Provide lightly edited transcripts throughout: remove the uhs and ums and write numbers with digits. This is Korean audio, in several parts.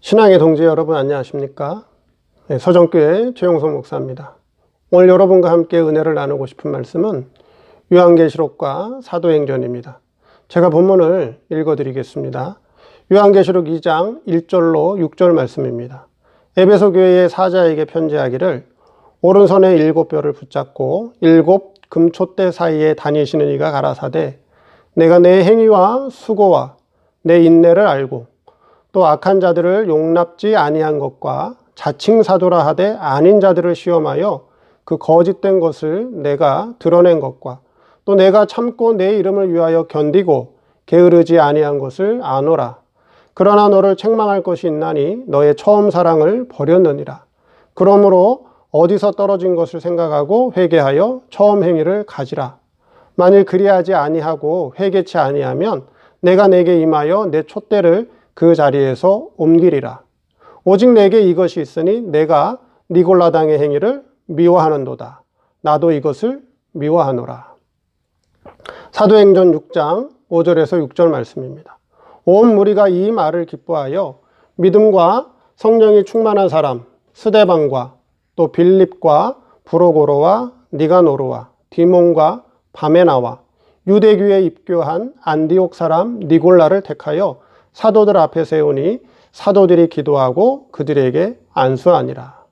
신앙의 동지 여러분 안녕하십니까? 서정교회 최용석 목사입니다. 오늘 여러분과 함께 은혜를 나누고 싶은 말씀은 요한계시록과 사도행전입니다. 제가 본문을 읽어드리겠습니다. 요한계시록 2장 1절로 6절 말씀입니다. 에베소 교회의 사자에게 편지하기를 오른손에 7뼈를 붙잡고 7 금촛대 사이에 다니시는 이가 가라사대 내가 내 행위와 수고와 내 인내를 알고 또 악한 자들을 용납지 아니한 것과 자칭 사도라 하되 아닌 자들을 시험하여 그 거짓된 것을 내가 드러낸 것과 또 내가 참고 내 이름을 위하여 견디고 게으르지 아니한 것을 아노라. 그러나 너를 책망할 것이 있나니 너의 처음 사랑을 버렸느니라. 그러므로 어디서 떨어진 것을 생각하고 회개하여 처음 행위를 가지라. 만일 그리하지 아니하고 회개치 아니하면 내가 내게 임하여 내 촛대를 그 자리에서 옮기리라. 오직 내게 이것이 있으니 내가 니골라당의 행위를 미워하는도다. 나도 이것을 미워하노라. 사도행전 6장 5절에서 6절 말씀입니다. 온 무리가 이 말을 기뻐하여 믿음과 성령이 충만한 사람 스데반과 또 빌립과 브로고로와 니가노르와 디몬과 바메나와 유대교에 입교한 안디옥 사람 니골라를 택하여 사도들 앞에 세우니 사도들이 기도하고 그들에게 안수하니라.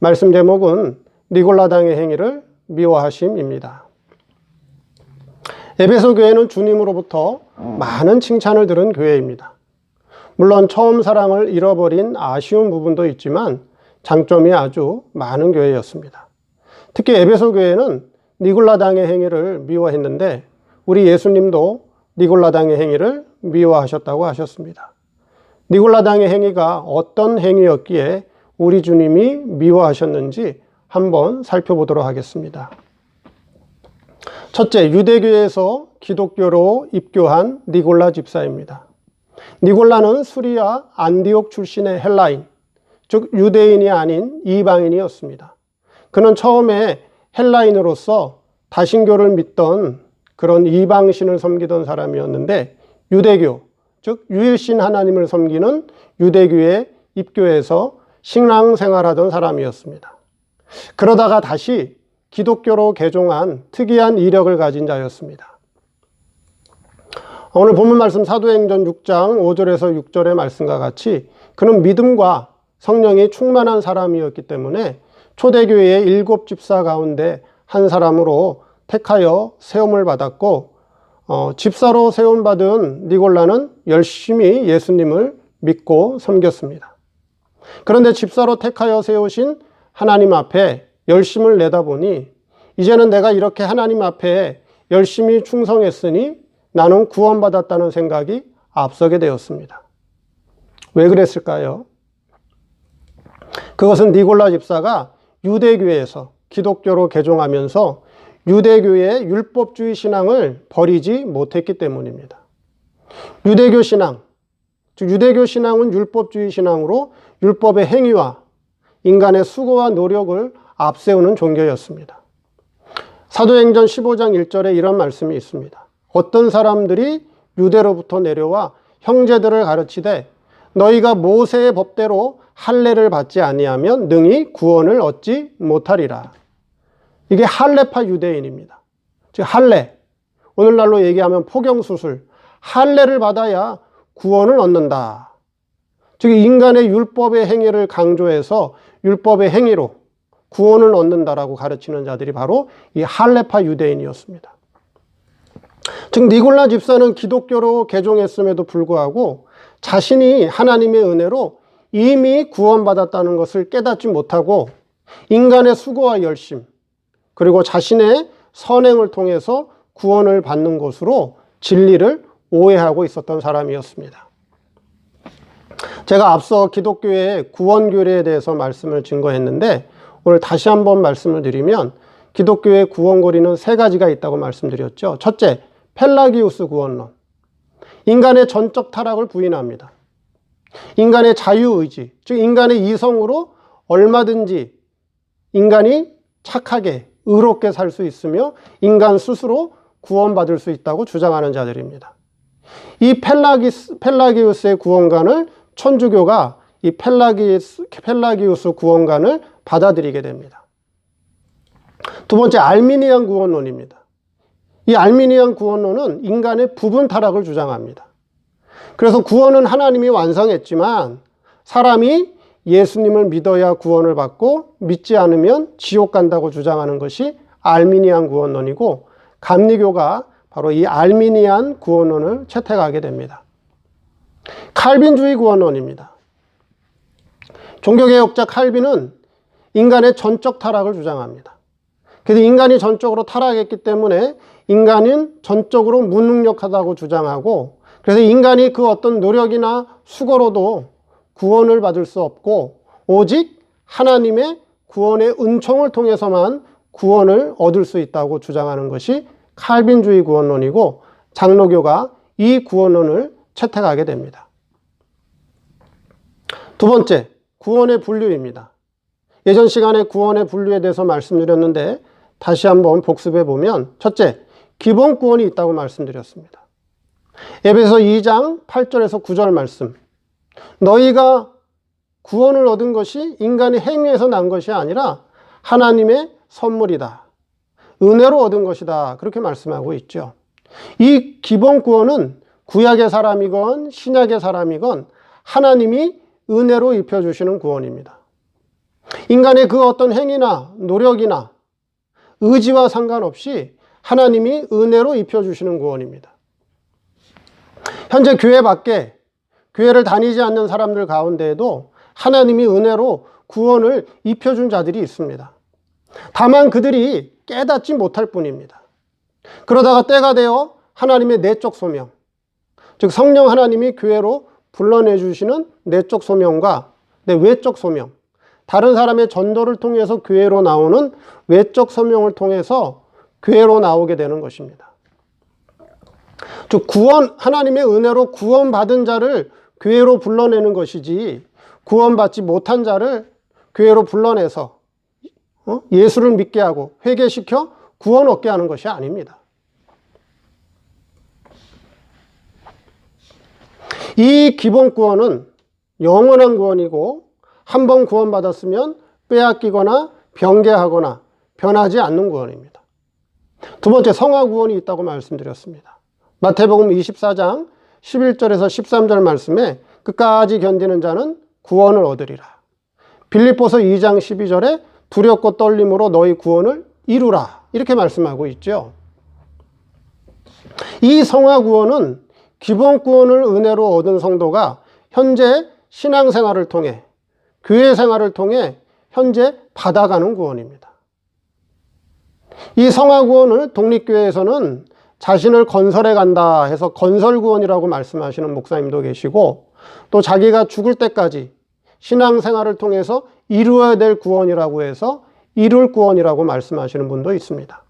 말씀 제목은 니골라당의 행위를 미워하심입니다. 에베소 교회는 주님으로부터 많은 칭찬을 들은 교회입니다. 물론 처음 사랑을 잃어버린 아쉬운 부분도 있지만 장점이 아주 많은 교회였습니다. 특히 에베소 교회는 니골라당의 행위를 미워했는데 우리 예수님도 니골라당의 행위를 미워하셨다고 하셨습니다. 니골라당의 행위가 어떤 행위였기에 우리 주님이 미워하셨는지 한번 살펴보도록 하겠습니다. 첫째, 유대교에서 기독교로 입교한 니골라 집사입니다. 니골라는 수리아 안디옥 출신의 헬라인, 즉 유대인이 아닌 이방인이었습니다. 그는 처음에 헬라인으로서 다신교를 믿던 그런 이방신을 섬기던 사람이었는데 유대교, 즉 유일신 하나님을 섬기는 유대교에 입교해서 신앙생활하던 사람이었습니다. 그러다가 다시 기독교로 개종한 특이한 이력을 가진 자였습니다. 오늘 본문 말씀 사도행전 6장 5절에서 6절의 말씀과 같이 그는 믿음과 성령이 충만한 사람이었기 때문에 초대교회의 7 집사 가운데 한 사람으로 택하여 세움을 받았고 집사로 세움받은 니골라는 열심히 예수님을 믿고 섬겼습니다. 그런데 집사로 택하여 세우신 하나님 앞에 열심을 내다보니 이제는 내가 이렇게 하나님 앞에 열심히 충성했으니 나는 구원받았다는 생각이 앞서게 되었습니다. 왜 그랬을까요? 그것은 니골라 집사가 유대교에서 기독교로 개종하면서 유대교의 율법주의 신앙을 버리지 못했기 때문입니다. 유대교 신앙, 즉 유대교 신앙은 율법주의 신앙으로 율법의 행위와 인간의 수고와 노력을 앞세우는 종교였습니다. 사도행전 15장 1절에 이런 말씀이 있습니다. 어떤 사람들이 유대로부터 내려와 형제들을 가르치되 너희가 모세의 법대로 할례를 받지 아니하면 능히 구원을 얻지 못하리라. 이게 할례파 유대인입니다. 즉 할례, 오늘날로 얘기하면 포경수술, 할례를 받아야 구원을 얻는다. 즉 인간의 율법의 행위를 강조해서 율법의 행위로 구원을 얻는다라고 가르치는 자들이 바로 이 할례파 유대인이었습니다. 즉 니골라 집사는 기독교로 개종했음에도 불구하고 자신이 하나님의 은혜로 이미 구원받았다는 것을 깨닫지 못하고 인간의 수고와 열심 그리고 자신의 선행을 통해서 구원을 받는 것으로 진리를 오해하고 있었던 사람이었습니다. 제가 앞서 기독교의 구원교리에 대해서 말씀을 증거했는데 오늘 다시 한번 말씀을 드리면 기독교의 구원고리는 3가지가 있다고 말씀드렸죠. 첫째, 펠라기우스 구원론. 인간의 전적 타락을 부인합니다. 인간의 자유의지, 즉 인간의 이성으로 얼마든지 인간이 착하게 의롭게 살 수 있으며 인간 스스로 구원받을 수 있다고 주장하는 자들입니다. 이 펠라기우스의 구원관을 천주교가 이 펠라기우스 구원관을 받아들이게 됩니다. 두 번째, 알미니안 구원론입니다. 이 알미니안 구원론은 인간의 부분 타락을 주장합니다. 그래서 구원은 하나님이 완성했지만 사람이 예수님을 믿어야 구원을 받고 믿지 않으면 지옥 간다고 주장하는 것이 알미니안 구원론이고, 감리교가 바로 이 알미니안 구원론을 채택하게 됩니다. 칼빈주의 구원론입니다. 종교개혁자 칼빈은 인간의 전적 타락을 주장합니다. 그래서 인간이 전적으로 타락했기 때문에 인간은 전적으로 무능력하다고 주장하고, 그래서 인간이 그 어떤 노력이나 수고로도 구원을 받을 수 없고 오직 하나님의 구원의 은총을 통해서만 구원을 얻을 수 있다고 주장하는 것이 칼빈주의 구원론이고, 장로교가 이 구원론을 채택하게 됩니다. 두 번째, 구원의 분류입니다. 예전 시간에 구원의 분류에 대해서 말씀드렸는데 다시 한번 복습해 보면, 첫째, 기본 구원이 있다고 말씀드렸습니다. 에베소 2장 8절에서 9절 말씀, 너희가 구원을 얻은 것이 인간의 행위에서 난 것이 아니라 하나님의 선물이다, 은혜로 얻은 것이다, 그렇게 말씀하고 있죠. 이 기본 구원은 구약의 사람이건 신약의 사람이건 하나님이 은혜로 입혀주시는 구원입니다. 인간의 그 어떤 행위나 노력이나 의지와 상관없이 하나님이 은혜로 입혀주시는 구원입니다. 현재 교회 밖에 교회를 다니지 않는 사람들 가운데에도 하나님이 은혜로 구원을 입혀준 자들이 있습니다. 다만 그들이 깨닫지 못할 뿐입니다. 그러다가 때가 되어 하나님의 내적 소명, 즉 성령 하나님이 교회로 불러내주시는 내적 소명과 외적 소명, 다른 사람의 전도를 통해서 교회로 나오는 외적 소명을 통해서 교회로 나오게 되는 것입니다. 즉 하나님의 은혜로 구원받은 자를 교회로 불러내는 것이지, 구원받지 못한 자를 교회로 불러내서 예수를 믿게 하고 회개시켜 구원 얻게 하는 것이 아닙니다. 이 기본 구원은 영원한 구원이고, 한 번 구원받았으면 빼앗기거나 변개하거나 변하지 않는 구원입니다. 두 번째, 성화 구원이 있다고 말씀드렸습니다. 마태복음 24장 11절에서 13절 말씀에 끝까지 견디는 자는 구원을 얻으리라. 빌립보서 2장 12절에 두렵고 떨림으로 너희 구원을 이루라, 이렇게 말씀하고 있죠. 이 성화 구원은 기본 구원을 은혜로 얻은 성도가 현재 신앙생활을 통해, 교회 생활을 통해 현재 받아가는 구원입니다. 이 성화 구원을 독립교회에서는 자신을 건설해 간다 해서 건설 구원이라고 말씀하시는 목사님도 계시고, 또 자기가 죽을 때까지 신앙생활을 통해서 이루어야 될 구원이라고 해서 이룰 구원이라고 말씀하시는 분도 있습니다.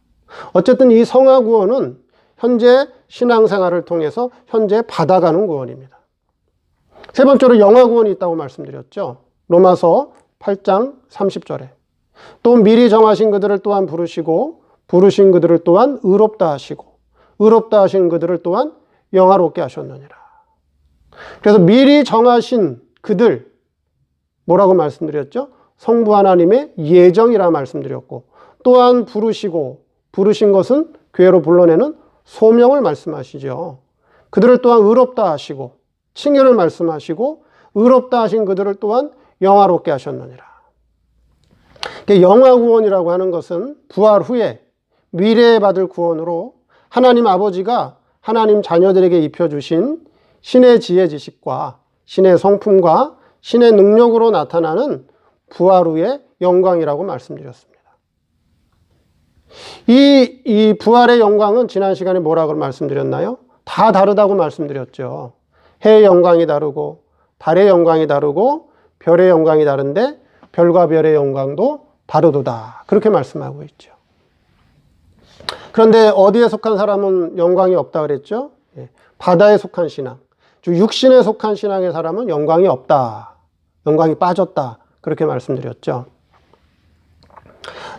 어쨌든 이 성화 구원은 현재 신앙생활을 통해서 현재 받아가는 구원입니다. 세 번째로 영화 구원이 있다고 말씀드렸죠. 로마서 8장 30절에 또 미리 정하신 그들을 또한 부르시고 부르신 그들을 또한 의롭다 하시고 의롭다 하신 그들을 또한 영화롭게 하셨느니라. 그래서 미리 정하신 그들, 뭐라고 말씀드렸죠? 성부 하나님의 예정이라 말씀드렸고, 또한 부르시고, 부르신 것은 교회로 불러내는 소명을 말씀하시죠. 그들을 또한 의롭다 하시고 칭의를 말씀하시고 의롭다 하신 그들을 또한 영화롭게 하셨느니라. 영화 구원이라고 하는 것은 부활 후에 미래에 받을 구원으로 하나님 아버지가 하나님 자녀들에게 입혀주신 신의 지혜 지식과 신의 성품과 신의 능력으로 나타나는 부활 후의 영광이라고 말씀드렸습니다. 이 부활의 영광은 지난 시간에 뭐라고 말씀드렸나요? 다 다르다고 말씀드렸죠. 해의 영광이 다르고 달의 영광이 다르고 별의 영광이 다른데 별과 별의 영광도 다르도다, 그렇게 말씀하고 있죠. 그런데 어디에 속한 사람은 영광이 없다 그랬죠? 바다에 속한 신앙, 즉 육신에 속한 신앙의 사람은 영광이 없다, 영광이 빠졌다, 그렇게 말씀드렸죠.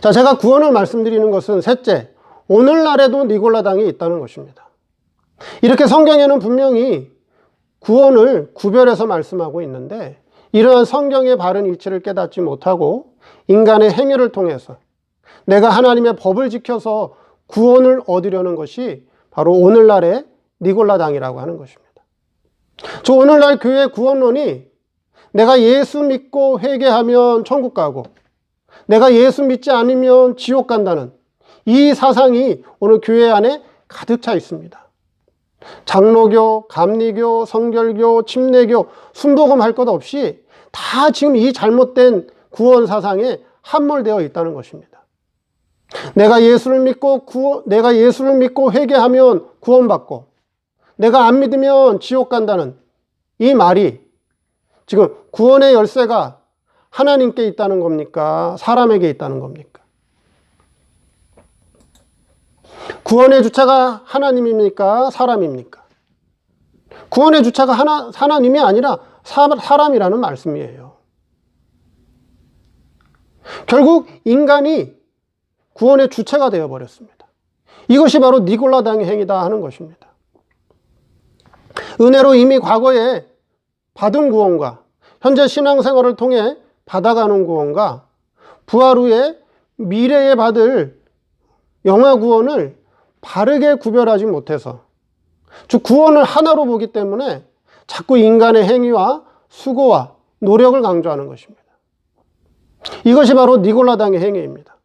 자, 제가 구원을 말씀드리는 것은 셋째, 오늘날에도 니골라당이 있다는 것입니다. 이렇게 성경에는 분명히 구원을 구별해서 말씀하고 있는데 이러한 성경의 바른 이치를 깨닫지 못하고 인간의 행위를 통해서 내가 하나님의 법을 지켜서 구원을 얻으려는 것이 바로 오늘날의 니골라당이라고 하는 것입니다. 저 오늘날 교회 구원론이 내가 예수 믿고 회개하면 천국 가고 내가 예수 믿지 않으면 지옥 간다는 이 사상이 오늘 교회 안에 가득 차 있습니다. 장로교, 감리교, 성결교, 침례교, 순복음 할 것 없이 다 지금 이 잘못된 구원 사상에 함몰되어 있다는 것입니다. 내가 예수를 믿고 회개하면 구원받고 내가 안 믿으면 지옥 간다는 이 말이 지금 구원의 열쇠가 하나님께 있다는 겁니까? 사람에게 있다는 겁니까? 구원의 주체가 하나님입니까? 사람입니까? 구원의 주체가 하나님이 아니라 사람이라는 말씀이에요. 결국 인간이 구원의 주체가 되어버렸습니다. 이것이 바로 니골라당의 행위다 하는 것입니다. 은혜로 이미 과거에 받은 구원과 현재 신앙생활을 통해 받아가는 구원과 부활 후에 미래에 받을 영화 구원을 바르게 구별하지 못해서 즉 구원을 하나로 보기 때문에 자꾸 인간의 행위와 수고와 노력을 강조하는 것입니다. 이것이 바로 니골라당의 행위입니다.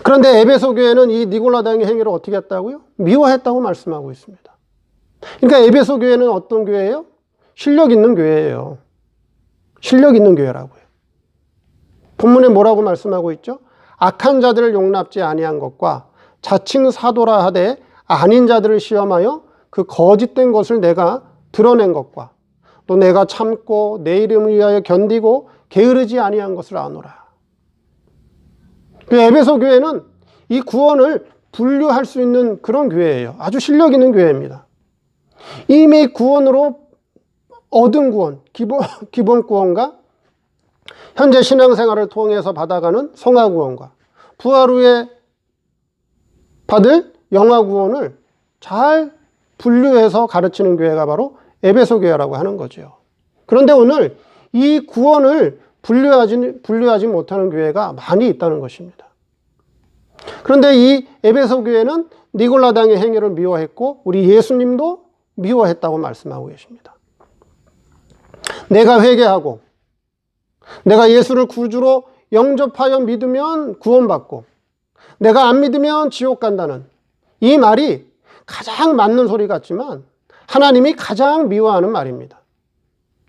그런데 에베소 교회는 이 니골라당의 행위를 어떻게 했다고요? 미워했다고 말씀하고 있습니다. 그러니까 에베소 교회는 어떤 교회예요? 실력 있는 교회예요. 실력 있는 교회라고요. 본문에 뭐라고 말씀하고 있죠? 악한 자들을 용납지 아니한 것과 자칭 사도라 하되 아닌 자들을 시험하여 그 거짓된 것을 내가 드러낸 것과 또 내가 참고 내 이름을 위하여 견디고 게으르지 아니한 것을 아노라. 그 에베소 교회는 이 구원을 분류할 수 있는 그런 교회예요. 아주 실력 있는 교회입니다. 이미 구원으로 얻은 구원, 기본 구원과 현재 신앙생활을 통해서 받아가는 성화 구원과 부활 후에 받을 영화 구원을 잘 분류해서 가르치는 교회가 바로 에베소 교회라고 하는 거죠. 그런데 오늘 이 구원을 분류하지 못하는 교회가 많이 있다는 것입니다. 그런데 이 에베소 교회는 니골라당의 행위를 미워했고 우리 예수님도 미워했다고 말씀하고 계십니다. 내가 회개하고 내가 예수를 구주로 영접하여 믿으면 구원받고 내가 안 믿으면 지옥 간다는 이 말이 가장 맞는 소리 같지만 하나님이 가장 미워하는 말입니다.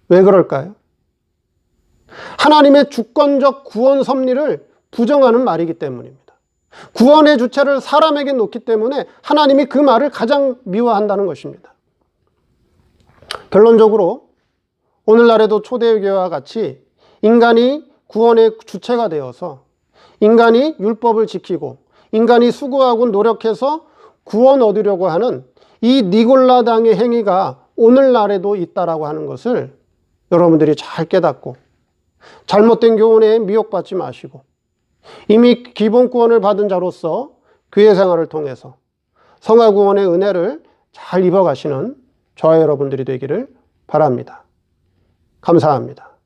왜 그럴까요? 하나님의 주권적 구원 섭리를 부정하는 말이기 때문입니다. 구원의 주체를 사람에게 놓기 때문에 하나님이 그 말을 가장 미워한다는 것입니다. 결론적으로 오늘날에도 초대교회와 같이 인간이 구원의 주체가 되어서 인간이 율법을 지키고 인간이 수고하고 노력해서 구원 얻으려고 하는 이 니골라당의 행위가 오늘날에도 있다라고 하는 것을 여러분들이 잘 깨닫고 잘못된 교훈에 미혹받지 마시고 이미 기본 구원을 받은 자로서 교회 생활을 통해서 성화 구원의 은혜를 잘 입어가시는 저와 여러분들이 되기를 바랍니다. 감사합니다.